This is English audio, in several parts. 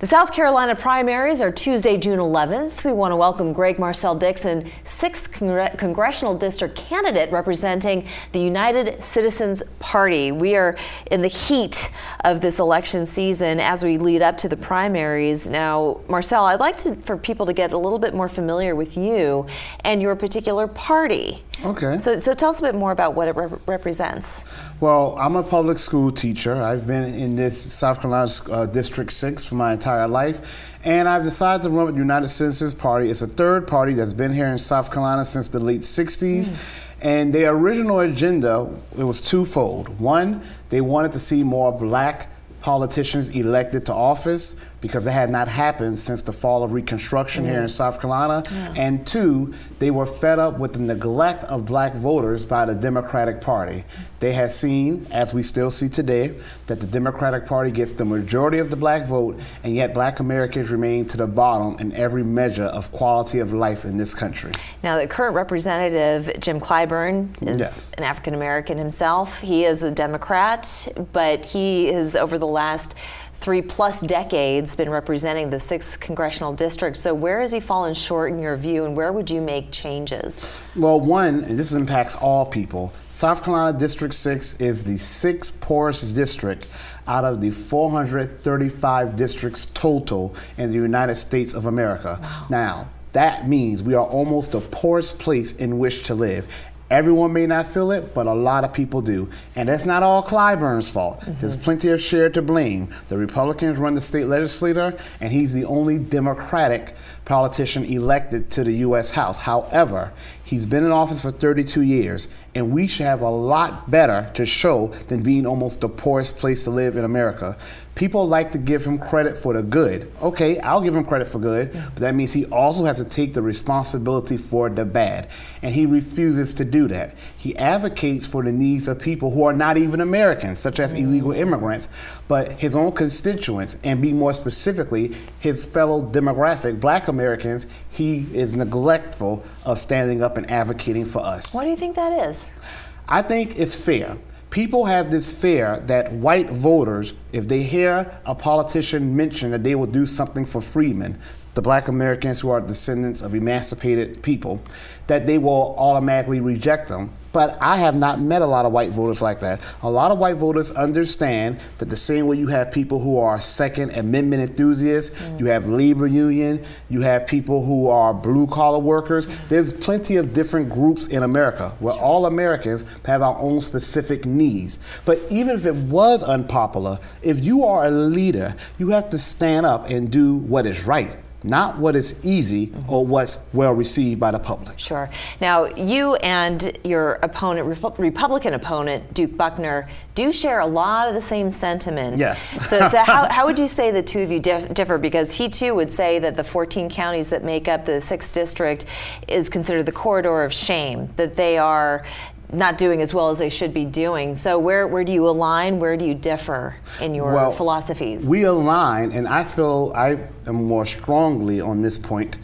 The South Carolina primaries are Tuesday, June 11th. We want to welcome Gregg Marcel Dixon, 6th Congressional District candidate representing the United Citizens Party. We are in the heat of this election season as we lead up to the primaries. Now, Marcel, I'd like for people to get a little bit more familiar with you and your particular party. Okay. So tell us a bit more about what it represents. Well, I'm a public school teacher. I've been in this South Carolina District 6 for my entire life, and I've decided to run with the United Citizens Party. It's a third party that's been here in South Carolina since the late 60s. And their original agenda, it was twofold. One, they wanted to see more black politicians elected to office because it had not happened since the fall of Reconstruction here in South Carolina. And two, they were fed up with the neglect of black voters by the Democratic Party. They had seen, as we still see today, that the Democratic Party gets the majority of the black vote, and yet black Americans remain to the bottom in every measure of quality of life in this country. Now, the current representative, Jim Clyburn, is an African American himself. He is a Democrat, but he has, over the last 3+ decades, been representing the 6th Congressional District. So where has he fallen short in your view, and where would you make changes? Well, one, and this impacts all people, South Carolina District 6 is the 6th poorest district out of the 435 districts total in the United States of America. Wow. Now, that means we are almost the poorest place in which to live. Everyone may not feel it, but a lot of people do. And that's not all Clyburn's fault. There's plenty of share to blame. The Republicans run the state legislature, and he's the only Democratic politician elected to the U.S. House. However, he's been in office for 32 years, and we should have a lot better to show than being almost the poorest place to live in America. People like to give him credit for the good. Okay, I'll give him credit for good, but that means he also has to take the responsibility for the bad. And he refuses to do that. He advocates for the needs of people who are not even Americans, such as illegal immigrants, but his own constituents, and be more specifically, his fellow demographic, black Americans. He is neglectful of standing up and advocating for us. Why do you think that is? I think it's fair. People have this fear that white voters, if they hear a politician mention that they will do something for freedmen, the black Americans who are descendants of emancipated people, that they will automatically reject them. But I have not met a lot of white voters like that. A lot of white voters understand that the same way you have people who are Second Amendment enthusiasts, you have labor union, you have people who are blue collar workers. There's plenty of different groups in America where all Americans have our own specific needs. But even if it was unpopular, if you are a leader, you have to stand up and do what is right, not what is easy or what's well received by the public. Sure. Now, you and your opponent, Republican opponent, Duke Buckner, do share a lot of the same sentiment. Yes. So how would you say the two of you differ? Because he too would say that the 14 counties that make up the 6th district is considered the corridor of shame, that they are not doing as well as they should be doing. So where do you align? Where do you differ in your philosophies? We align, and I feel I am more strongly on this point,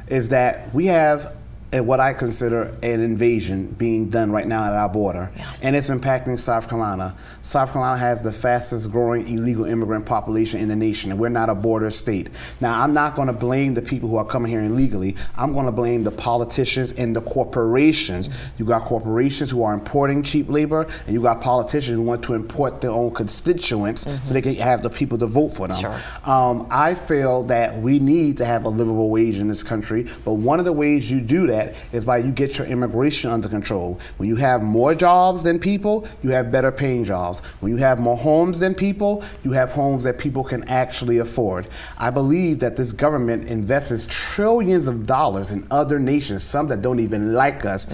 is that we have what I consider an invasion being done right now at our border, and it's impacting South Carolina. South Carolina has the fastest growing illegal immigrant population in the nation, and we're not a border state. Now, I'm not going to blame the people who are coming here illegally. I'm going to blame the politicians and the corporations. You got corporations who are importing cheap labor, and you got politicians who want to import their own constituents so they can have the people to vote for them. Sure. I feel that we need to have a livable wage in this country, but one of the ways you do that is by you get your immigration under control. When you have more jobs than people, you have better paying jobs. When you have more homes than people, you have homes that people can actually afford. I believe that this government invests trillions of dollars in other nations, some that don't even like us,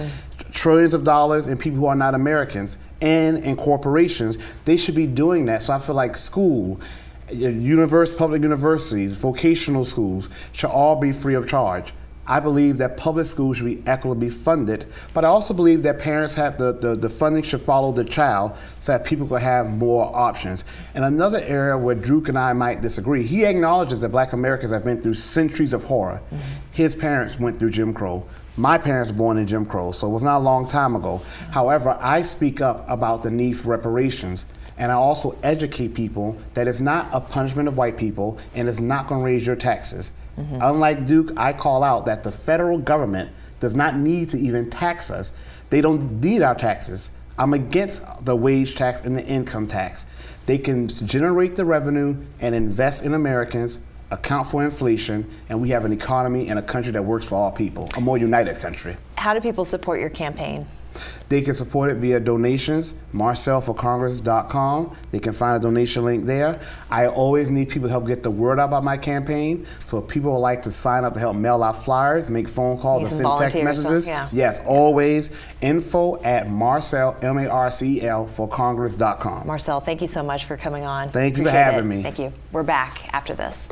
trillions of dollars in people who are not Americans, and in corporations. They should be doing that. So I feel like school, public universities, vocational schools should all be free of charge. I believe that public schools should be equitably funded, but I also believe that parents have the funding should follow the child so that people can have more options. And another area where Duke and I might disagree, he acknowledges that black Americans have been through centuries of horror. His parents went through Jim Crow. My parents were born in Jim Crow, so it was not a long time ago. However, I speak up about the need for reparations. And I also educate people that it's not a punishment of white people and it's not going to raise your taxes. Unlike Duke, I call out that the federal government does not need to even tax us. They don't need our taxes. I'm against the wage tax and the income tax. They can generate the revenue and invest in Americans, account for inflation, and we have an economy and a country that works for all people, a more united country. How do people support your campaign? They can support it via donations, marcelforcongress.com. They can find a donation link there. I always need people to help get the word out about my campaign. So if people would like to sign up to help mail out flyers, make phone calls, or send text messages, yes, always info@Marcel, M-A-R-C-E-L, for Congress.com. Marcel, thank you so much for coming on. Thank you for having me. Thank you. We're back after this.